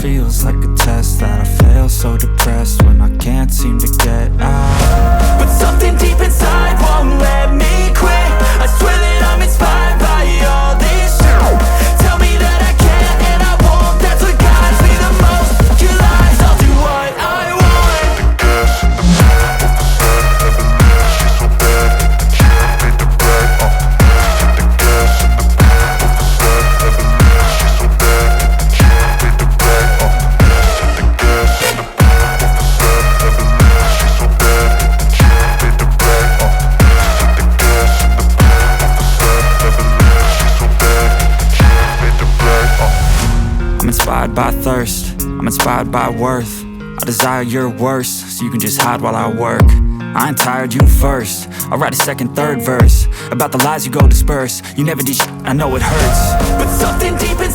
feels like a test that I fail, so depressed when I can't seem to get out. But something deep inside won't let me quit. I swear that I'm inspired by all this shit. Tell me that I can and I won't. That's what guides me the most. Your lies, I'll do what I want. I'm inspired by thirst, I'm inspired by worth. I desire your worst, so you can just hide while I work. I ain't tired, you first. I'll write a second, third verse about the lies you go disperse. You never did shit, I know it hurts. But something deep inside